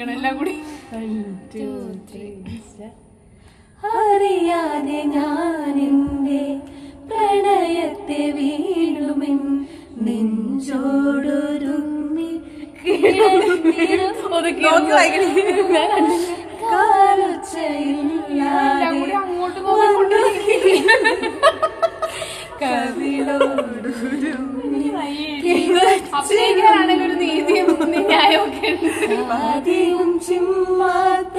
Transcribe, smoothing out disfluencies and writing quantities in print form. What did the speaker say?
പഠിക്കണം എല്ലാം കൂടി. അറിയാതെ ഞാനെന്റെ പ്രണയത്തെ വീഴുമെൻ നെഞ്ചോടൊരുമ്മി കാലൊച്ചയില്ലാതെ അങ്ങോട്ട് അഭിനയിക്കാനാണെങ്കിൽ ഒരു നീതിയും ന്യായമൊക്കെ ആദ്യവും ചിമ്മാത്ത